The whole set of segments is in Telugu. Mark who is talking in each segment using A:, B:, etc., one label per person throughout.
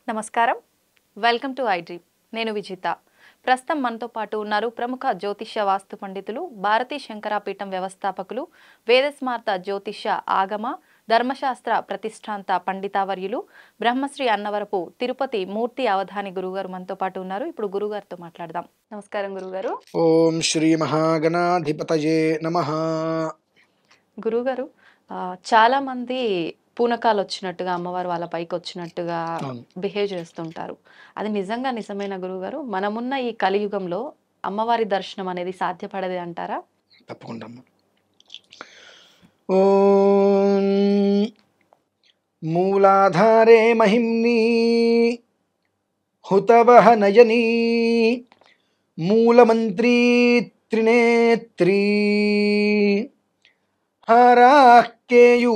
A: నమస్కారం, వెల్కమ్ టు ఐడ్రీమ్. నేను విజిత. ప్రస్తుతం మనతో పాటు ఉన్నారు ప్రముఖ జ్యోతిష్య వాస్తు పండితులు, భారతీ శంకరాపీఠం వ్యవస్థాపకులు, వేదస్మార్త జ్యోతిష్య ఆగమ ధర్మశాస్త్ర ప్రతిష్టాంత పండితావర్యులు, బ్రహ్మశ్రీ అన్నవరపు తిరుపతి మూర్తి అవధాని గురుగారు మనతో పాటు ఉన్నారు. ఇప్పుడు గురుగారితో మాట్లాడదాం. నమస్కారం గురుగారు.
B: ఓం శ్రీ మహాగణాధిపతయే నమః.
A: గురుగారు, చాలా మంది పూనకాలు వచ్చినట్టుగా, అమ్మవారు వాళ్ళ పైకి వచ్చినట్టుగా బిహేవ్ చేస్తుంటారు. అది నిజమైన గురుగారు? మనమున్న ఈ కలియుగంలో అమ్మవారి దర్శనం అనేది సాధ్యపడదే అంటారా?
B: తప్పకుండా. ఓం మూలాధారే మహిమ్ని హుతవహ నయనీ మూలమంత్రీ త్రినేత్రీ హారాకేయూరవల్లీ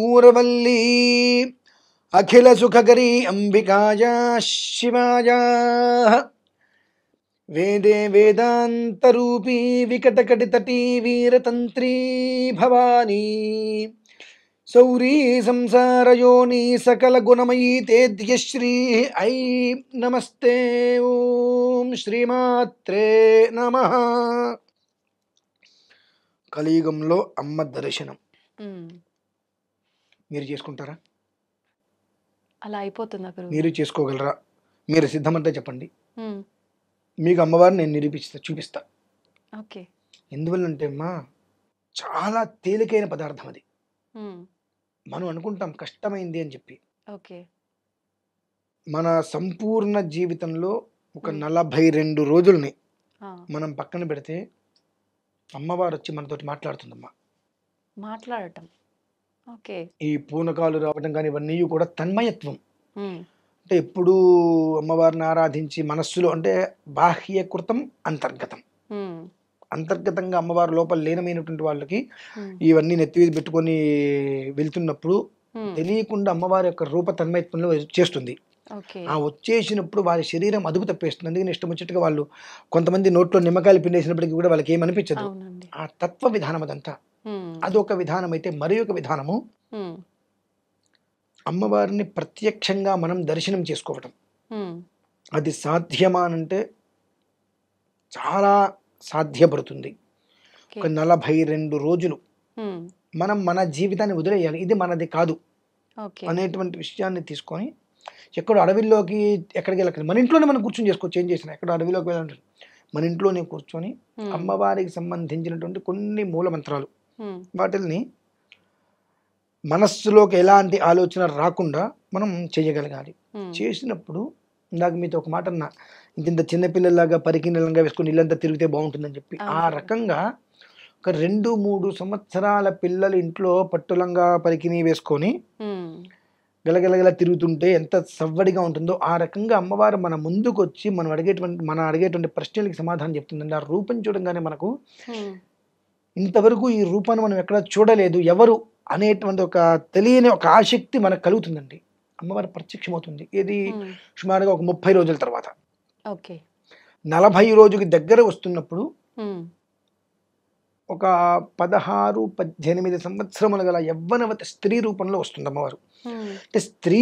B: అఖిల సుఖకరీ అంబికాయా శివాయా వేదే వేదాంతరూపీ వికటకటితటీ వీరతంత్రీ భవానీ సౌరీ సంసారయోని సకల గుణమయీ తేద్యశ్రీ ఐ నమస్తే. ఓం శ్రీమాత్రే నమః. కలియుగంలో అమ్మ దర్శనం మీరు చేసుకుంటారా?
A: అలా అయిపోతుందా గురువు?
B: మీరు చేసుకోగలరా? మీరు సిద్ధమంటే చెప్పండి, మీకు అమ్మవారిని నేను చూపిస్తా.
A: ఓకే.
B: ఎందువల్లంటే అమ్మా, చాలా తేలికైన పదార్థం అది. మనం అనుకుంటాం కష్టమైంది అని చెప్పి.
A: ఓకే.
B: మన సంపూర్ణ జీవితంలో ఒక 42 రోజుల్ని మనం పక్కన పెడితే అమ్మవారు వచ్చి మనతోటి మాట్లాడుతుందమ్మా.
A: మాట్లాడటం. ఓకే.
B: ఈ పూనకాలు రావడం కానీ ఇవన్నీ కూడా తన్మయత్వం. అంటే ఎప్పుడూ అమ్మవారిని ఆరాధించి మనస్సులో, అంటే బాహ్యకృతం అంతర్గతం. అంతర్గతంగా అమ్మవారి లోపల లీనమైనటువంటి వాళ్ళకి ఇవన్నీ నెత్తివీధి పెట్టుకొని వెళ్తున్నప్పుడు తెలియకుండా అమ్మవారి యొక్క రూప తన్మయత్వంలో చేస్తుంది. ఆ వచ్చేసినప్పుడు వారి శరీరం అదుపు తప్పేస్తుంది. అందుకని ఇష్టం వచ్చినట్టుగా వాళ్ళు కొంతమంది నోట్లో నిమ్మకాయలు పిండేసినప్పటికీ కూడా వాళ్ళకి ఏమనిపించదు. ఆ తత్వ విధానం అదంతా. అదొక విధానం. అయితే మరి ఒక విధానము అమ్మవారిని ప్రత్యక్షంగా మనం దర్శనం చేసుకోవటం. అది సాధ్యమానంటే చాలా సాధ్యపడుతుంది. ఒక 42 రోజులు మనం మన జీవితాన్ని వదిలేయాలి. ఇది మనది కాదు అనేటువంటి విషయాన్ని తీసుకొని ఎక్కడో అడవిలోకి ఎక్కడికి వెళ్ళకండి, మన ఇంట్లోనే మనం కూర్చొని చేసుకోవచ్చు. ఏం చేసినా ఎక్కడ అడవిలోకి వెళ్ళండి, మన ఇంట్లోనే కూర్చొని అమ్మవారికి సంబంధించినటువంటి కొన్ని మూల మంత్రాలు వాటిని మనస్సులోకి ఎలాంటి ఆలోచన రాకుండా మనం చేయగలగాలి. చేసినప్పుడు ఇందాక మీతో ఒక మాట అన్నా, ఇంత చిన్నపిల్లలాగా పరికినలంగా వేసుకొని ఇల్లంతా తిరిగితే బాగుంటుందని చెప్పి. ఆ రకంగా ఒక 2-3 సంవత్సరాల పిల్లలు ఇంట్లో పట్టులంగా పరికిని వేసుకొని గలగలగల తిరుగుతుంటే ఎంత సవ్వడిగా ఉంటుందో ఆ రకంగా అమ్మవారు మన ముందుకు వచ్చి మనం అడిగేటువంటి ప్రశ్నలకి సమాధానం చెప్తుందండి. ఆ రూపం చూడంగానే మనకు ఇంతవరకు ఈ రూపాన్ని మనం ఎక్కడ చూడలేదు ఎవరు అనేటువంటి ఒక తెలియని ఒక ఆసక్తి మనకు కలుగుతుందండి. అమ్మవారు ప్రత్యక్షమవుతుంది. ఇది సుమారుగా ఒక 30 రోజుల తర్వాత. 40 రోజుకి దగ్గర వస్తున్నప్పుడు ఒక 16-18 సంవత్సరముల గల యవ్వనవతి స్త్రీ రూపంలో వస్తుంది అమ్మవారు. అంటే స్త్రీ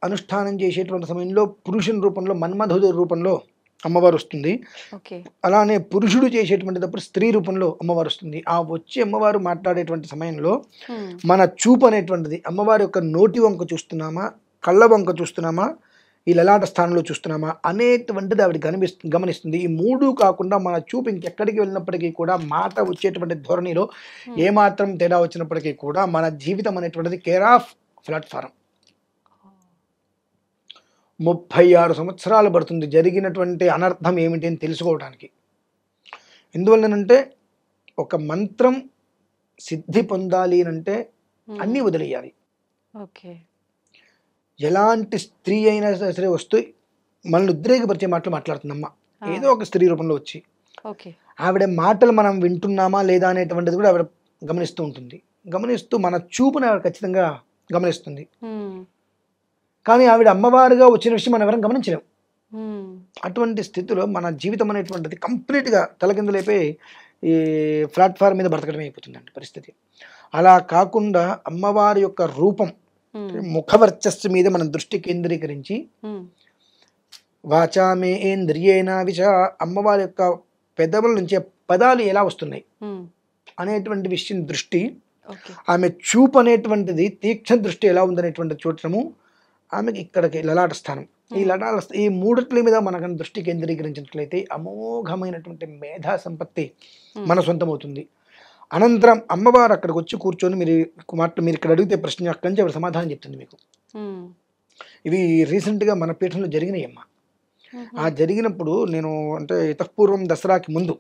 B: అనుష్ఠానం చేసేటువంటి సమయంలో పురుషుని రూపంలో, మన్మధుడు రూపంలో అమ్మవారు వస్తుంది. అలానే పురుషుడు చేసేటువంటిప్పుడు స్త్రీ రూపంలో అమ్మవారు వస్తుంది. ఆ వచ్చి అమ్మవారు మాట్లాడేటువంటి సమయంలో మన చూపు అనేటువంటిది అమ్మవారి యొక్క నోటి వంక చూస్తున్నామా, కళ్ళ వంక చూస్తున్నామా, ఈ లలాట స్థానంలో చూస్తున్నామా అనేటువంటిది ఆవిడ గమనిస్తుంది. ఈ 3 కాకుండా మన చూపు ఇంకెక్కడికి వెళ్ళినప్పటికీ కూడా మాట వచ్చేటువంటి ధోరణిలో ఏమాత్రం తేడా వచ్చినప్పటికీ కూడా మన జీవితం అనేటువంటిది కేర్ ఆఫ్ ప్లాట్ఫారం. 36 సంవత్సరాలు పడుతుంది జరిగినటువంటి అనర్థం ఏమిటి అని తెలుసుకోవడానికి. ఎందువల్లనంటే ఒక మంత్రం సిద్ధి పొందాలి అంటే అన్నీ వదిలేయాలి. ఎలాంటి స్త్రీ అయినా సరే వస్తూ మనల్ని ఉద్రేకపరిచే మాటలు మాట్లాడుతుందమ్మా. ఏదో ఒక స్త్రీ రూపంలో వచ్చి ఆవిడ మాటలు మనం వింటున్నామా లేదా అనేటువంటిది కూడా ఆవిడ గమనిస్తూ ఉంటుంది. గమనిస్తూ మన చూపుని ఆవిడ ఖచ్చితంగా గమనిస్తుంది. కానీ ఆవిడ అమ్మవారుగా వచ్చిన విషయం మనం ఎవరైనా గమనించలేం. అటువంటి స్థితిలో మన జీవితం అనేటువంటిది కంప్లీట్గా తలకిందులైపోయి ఈ ప్లాట్ఫామ్ మీద బ్రతకడం అయిపోతుందండి పరిస్థితి. అలా కాకుండా అమ్మవారి యొక్క రూపం ముఖవర్చస్సు మీద మనం దృష్టి కేంద్రీకరించి వాచామే ఇంద్రియేణ విచ అమ్మవారి యొక్క పెదవుల నుంచి పదాలు ఎలా వస్తున్నాయి అనేటువంటి విషయం దృష్టి, ఆమె చూపు అనేటువంటిది తీక్షణ దృష్టి ఎలా ఉందనేటువంటి చూడటము, ఆమెకి ఇక్కడికి లలాట స్థానం, ఈ లలాట ఈ మూడిట్ల మీద మనకు దృష్టి కేంద్రీకరించినట్లయితే అమోఘమైనటువంటి మేధా సంపత్తి మన సొంతమవుతుంది. అనంతరం అమ్మవారు అక్కడికి వచ్చి కూర్చొని మీరు ఇక్కడ అడిగితే ప్రశ్న అక్కడి నుంచి ఆవిడ సమాధానం చెప్తుంది మీకు. ఇవి రీసెంట్గా మన పీఠంలో జరిగినాయి అమ్మ. ఆ జరిగినప్పుడు నేను అంటే ఇతపూర్వం దసరాకి ముందు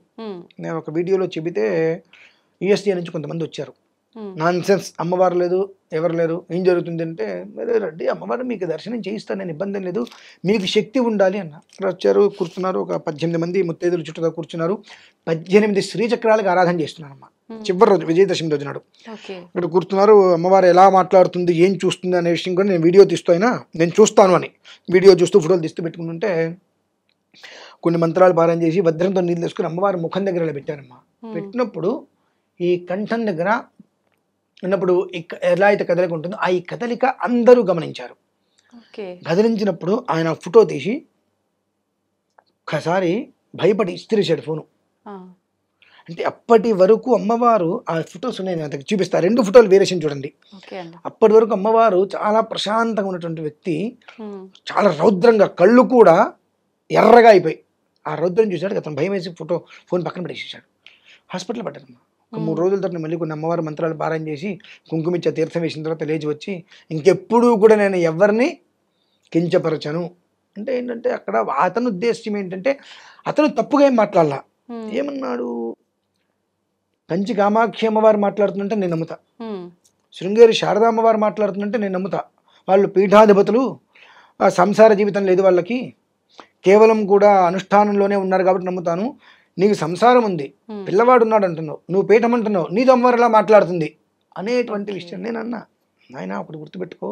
B: నేను ఒక వీడియోలో చెబితే యుఎస్ఏ నుంచి కొంతమంది వచ్చారు. నాన్ సెన్స్, అమ్మవారు లేదు, ఎవరు లేరు, ఏం జరుగుతుంది అంటే, రండి అమ్మవారు మీకు దర్శనం చేయిస్తాను, నేను ఇబ్బంది లేదు, మీకు శక్తి ఉండాలి అన్న. వచ్చారు, కూర్చున్నారు, ఒక 18 మంది ముత్తైదులు చుట్టూగా కూర్చున్నారు. 18 శ్రీచక్రాలకు ఆరాధన చేస్తున్నారమ్మ. చివరి రోజు విజయదశమి రోజు నాడు ఇక్కడ కూర్చున్నారు. అమ్మవారు ఎలా మాట్లాడుతుంది, ఏం చూస్తుంది అనే విషయం కూడా నేను వీడియో తీస్తాయినా నేను చూస్తాను అని వీడియో చూస్తూ ఫోటోలు తీస్తూ పెట్టుకుంటుంటే కొన్ని మంత్రాలు పారాయణ చేసి వజ్రంతో నీళ్ళు తీసుకుని అమ్మవారి ముఖం దగ్గర ఇలా పెట్టారమ్మా. పెట్టినప్పుడు ఈ కంఠం దగ్గర ఉన్నప్పుడు ఎలా అయితే కదలిక ఉంటుందో ఆ ఈ కదలిక అందరూ గమనించారు. కదిలించినప్పుడు ఆయన ఫోటో తీసి ఒకసారి భయపడి ఇస్త్రీసాడు ఫోను. అంటే అప్పటి వరకు అమ్మవారు ఆ ఫొటోస్ ఉన్నాయి, నేను చూపిస్తా, 2 ఫోటోలు వేరియేషన్ చూడండి. అప్పటి వరకు అమ్మవారు చాలా ప్రశాంతంగా ఉన్నటువంటి వ్యక్తి చాలా రౌద్రంగా, కళ్ళు కూడా ఎర్రగా అయిపోయి ఆ రౌద్రం చూశాడు. అతను భయం వేసి ఫోన్ పక్కన పడేసేసాడు. హాస్పిటల్ పడ్డారమ్మ. ఒక 3 రోజుల తర్వాత మళ్ళీ కొన్ని అమ్మవారి మంత్రాలు పారాయణ చేసి కుంకుమిచ్చ తీర్థం వేసిన తర్వాత లేచి వచ్చి ఇంకెప్పుడు కూడా నేను ఎవరిని కించపరచను అంటే ఏంటంటే అక్కడ అతని ఉద్దేశం ఏంటంటే అతను తప్పుగా ఏం మాట్లాడాల. ఏమన్నాడు, కంచి కామాక్షి అమ్మవారు మాట్లాడుతుందంటే నేను నమ్ముతా, శృంగేరి శారదా అమ్మవారు మాట్లాడుతుందంటే నేను నమ్ముతా, వాళ్ళు పీఠాధిపతులు, సంసార జీవితం లేదు వాళ్ళకి, కేవలం కూడా అనుష్ఠానంలోనే ఉన్నారు కాబట్టి నమ్ముతాను. నీకు సంసారం ఉంది, పిల్లవాడు ఉన్నాడు అంటున్నావు, నువ్వు పీఠం అంటున్నావు, నీతో అమ్మవారు ఎలా మాట్లాడుతుంది అనేటువంటి విషయం నేను అన్నా. ఆయన ఒకటి గుర్తుపెట్టుకో,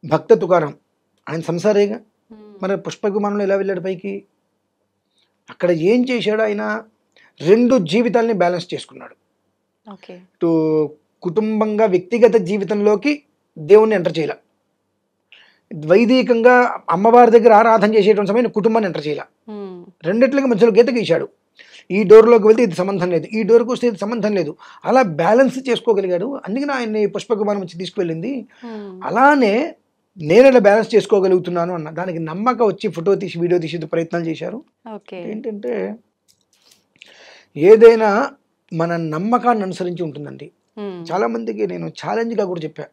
B: భక్త తుకారం ఆయన సంసారేగా, మరి పుష్పక విమానంలో ఎలా వెళ్ళాడు పైకి? అక్కడ ఏం చేశాడు ఆయన? 2 జీవితాలని బ్యాలెన్స్ చేసుకున్నాడు. ఇటు కుటుంబంగా వ్యక్తిగత జీవితంలోకి దేవుణ్ణి ఎంటర్ చేయాల, వైదికంగా అమ్మవారి దగ్గర ఆరాధన చేసేటువంటి సమయం కుటుంబాన్ని ఎంటర్ చేయాల, రెండిట్లకి మధ్యలో గీత గీశాడు. ఈ డోర్లోకి వెళ్తే ఇది సంబంధం లేదు, ఈ డోర్కి వస్తే ఇది సంబంధం లేదు, అలా బ్యాలెన్స్ చేసుకోగలిగాడు. అందుకని ఆయన్ని పుష్పక విమానం వచ్చి తీసుకువెళ్ళింది. అలానే నేను ఇలా బ్యాలెన్స్ చేసుకోగలుగుతున్నాను అన్న దానికి నమ్మక వచ్చి ఫోటో తీసి వీడియో తీసి ప్రయత్నాలు చేశారు. ఏంటంటే ఏదైనా మన నమ్మకాన్ని అనుసరించి ఉంటుందండి. చాలా మందికి నేను ఛాలెంజ్గా కూడా చెప్పా,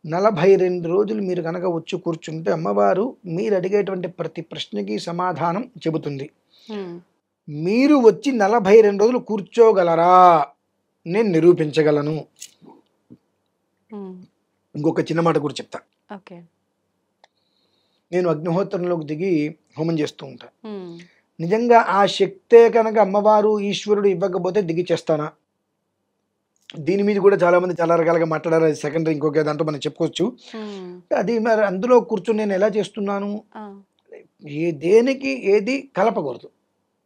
B: 42 రోజులు మీరు కనుక వచ్చి కూర్చుంటే అమ్మవారు మీరు అడిగేటువంటి ప్రతి ప్రశ్నకి సమాధానం చెబుతుంది. మీరు వచ్చి 42 రోజులు కూర్చోగలరా? నేను నిరూపించగలను. ఇంకొక చిన్న మాట కూడా చెప్తా. నేను అగ్నిహోత్రంలోకి దిగి హోమం చేస్తూ ఉంటా. నిజంగా ఆ శక్తే కనుక అమ్మవారు ఈశ్వరుడు ఇవ్వకపోతే దిగి చేస్తానా? దీని మీద కూడా చాలా మంది చాలా రకాలుగా మాట్లాడారు. అది సెకండరీ, ఇంకొక దాంట్లో మనం చెప్పుకోవచ్చు. అది మరి అందులో కూర్చొని నేను ఎలా చేస్తున్నాను, దేనికి ఏది కలపకూడదు,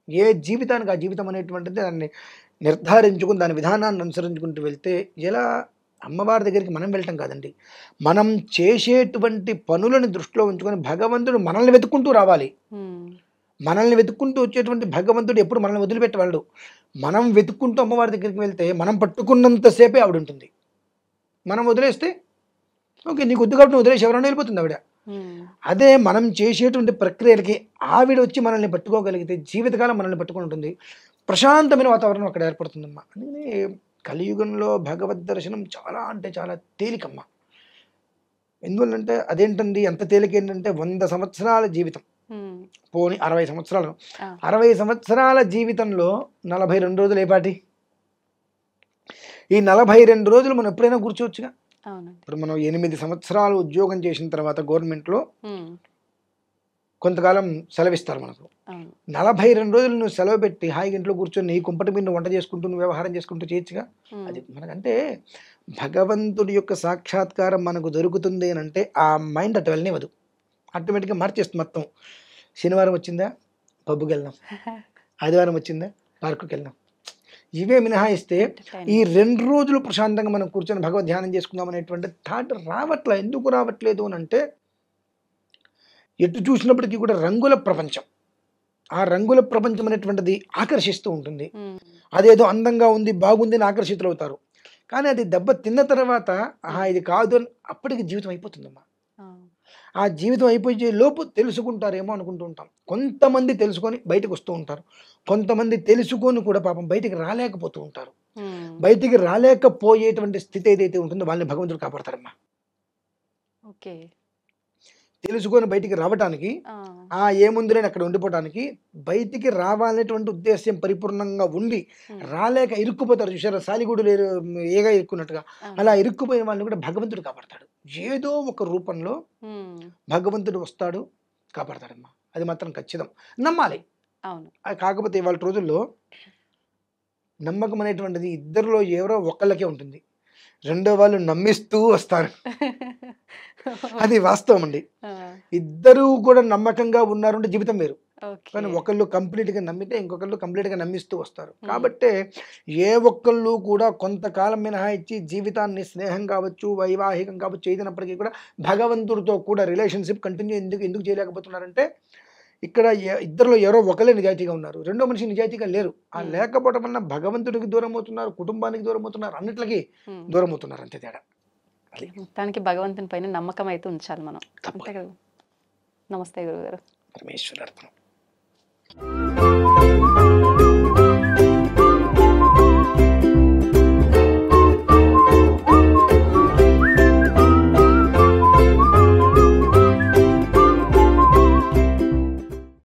B: ఏ జీవితానికి ఆ జీవితం అనేటువంటిది దాన్ని నిర్ధారించుకుని దాని విధానాన్ని అనుసరించుకుంటూ వెళ్తే ఎలా అమ్మవారి దగ్గరికి మనం వెళ్ళటం కాదండి, మనం చేసేటువంటి పనులను దృష్టిలో ఉంచుకొని భగవంతుడు మనల్ని వెతుక్కుంటూ రావాలి. మనల్ని వెతుక్కుంటూ వచ్చేటువంటి భగవంతుడు ఎప్పుడు మనల్ని వదిలిపెట్టేవాళ్ళు. మనం వెతుక్కుంటూ అమ్మవారి దగ్గరికి వెళ్తే మనం పట్టుకున్నంతసేపే ఆవిడ ఉంటుంది. మనం వదిలేస్తే ఓకే నీకు వద్దు కాబట్టి వదిలేసి ఎవరైనా వెళ్ళిపోతుంది ఆవిడ. అదే మనం చేసేటువంటి ప్రక్రియలకి ఆవిడ వచ్చి మనల్ని పట్టుకోగలిగితే జీవితకాలం మనల్ని పట్టుకుని ఉంటుంది. ప్రశాంతమైన వాతావరణం అక్కడ ఏర్పడుతుందమ్మా. అందుకని కలియుగంలో భగవద్ దర్శనం చాలా అంటే చాలా తేలికమ్మా. ఎందువల్లంటే అదేంటండి అంత తేలిక ఏంటంటే 100 సంవత్సరాల జీవితం పోని 60 సంవత్సరాలు, 60 సంవత్సరాల జీవితంలో 42 రోజులు ఏపాటి? ఈ 42 రోజులు మనం ఎప్పుడైనా కూర్చోవచ్చుగా. ఇప్పుడు మనం 8 సంవత్సరాలు ఉద్యోగం చేసిన తర్వాత గవర్నమెంట్లో కొంతకాలం సెలవిస్తారు మనకు. 42 రోజులు నువ్వు సెలవు పెట్టి హాయిగా ఇంట్లో కూర్చొని నీ కుంపటి మీద వంట చేసుకుంటూ నువ్వు వ్యవహారం చేసుకుంటూ చేయొచ్చుగా. అది మనకంటే భగవంతుడి యొక్క సాక్షాత్కారం మనకు దొరుకుతుంది అని అంటే ఆ మైండ్ అటు వెళ్ళనివ్వదు, ఆటోమేటిక్గా మార్చేస్తుంది మొత్తం. శనివారం వచ్చిందా పబ్బుకి వెళ్దాం, ఆదివారం వచ్చిందా పార్కుకి వెళ్దాం. ఇవే మినహాయిస్తే ఈ 2 రోజులు ప్రశాంతంగా మనం కూర్చొని భగవద్ ధ్యానం చేసుకుందాం అనేటువంటి థాట్ రావట్లే. ఎందుకు రావట్లేదు అని అంటే, ఎటు చూసినప్పటికీ కూడా రంగుల ప్రపంచం. ఆ రంగుల ప్రపంచం అనేటువంటిది ఆకర్షిస్తూ ఉంటుంది. అదేదో అందంగా ఉంది, బాగుంది అని ఆకర్షితులవుతారు. కానీ అది దెబ్బ తిన్న తర్వాత ఇది కాదు అని అప్పటికి జీవితం అయిపోతుందమ్మా. ఆ జీవితం అయిపోయే లోపు తెలుసుకుంటారేమో అనుకుంటూ ఉంటాం. కొంతమంది తెలుసుకొని బయటకు వస్తూ ఉంటారు. కొంతమంది తెలుసుకొని కూడా పాపం బయటికి రాలేకపోతూ ఉంటారు. బయటికి రాలేకపోయేటువంటి స్థితి ఏదైతే ఉంటుందో వాళ్ళని భగవంతుడు కాపాడతారమ్మా.
A: ఓకే.
B: తెలుసుకొని బయటికి రావటానికి, ఏముందిలే అక్కడ ఉండిపోవటానికి, బయటికి రావాలనేటువంటి ఉద్దేశ్యం పరిపూర్ణంగా ఉండి రాలేక ఇరుక్కుపోతారు చూసారా, సాలిగూడు లేరు ఏగా ఇరుక్కున్నట్టుగా. అలా ఇరుక్కుపోయిన వాళ్ళని కూడా భగవంతుడు కాపాడతాడు. ఏదో ఒక రూపంలో భగవంతుడు వస్తాడు, కాపాడతాడమ్మా. అది మాత్రం ఖచ్చితం. నమ్మాలి.
A: అవును.
B: కాకపోతే ఇవాళ రోజుల్లో నమ్మకం అనేటువంటిది ఇద్దరిలో ఎవరో ఒకళ్ళకే ఉంటుంది. రెండో వాళ్ళు నమ్మిస్తూ వస్తారు. అది వాస్తవం అండి. ఇద్దరు కూడా నమ్మకంగా ఉన్నారు అంటే జీవితం వేరు. కానీ ఒకళ్ళు కంప్లీట్గా నమ్మితే ఇంకొకళ్ళు కంప్లీట్గా నమ్మిస్తూ వస్తారు. కాబట్టే ఏ ఒక్కళ్ళు కూడా కొంతకాలం మినహాయించి జీవితాన్ని స్నేహం కావచ్చు, వైవాహికం కావచ్చు, ఏదైనప్పటికీ కూడా భగవంతుడితో కూడా రిలేషన్షిప్ కంటిన్యూ ఎందుకు చేయలేకపోతున్నారంటే, ఇక్కడ ఇద్దరిలో ఎవరో ఒకళ్ళే నిజాయితీగా ఉన్నారు. రెండో మనిషి నిజాయితీగా లేరు. ఆ లేకపోవడం వలన భగవంతుడికి దూరం అవుతున్నారు, కుటుంబానికి దూరం అవుతున్నారు, అన్నిటికీ దూరం అవుతున్నారు. అంతే తేడా.
A: మొత్తానికి భగవంతుని పైన నమ్మకం అయితే ఉంచాలి మనం. అంతే కదా. నమస్తే గురుగారు.
B: పరమేశ్వరార్పణం.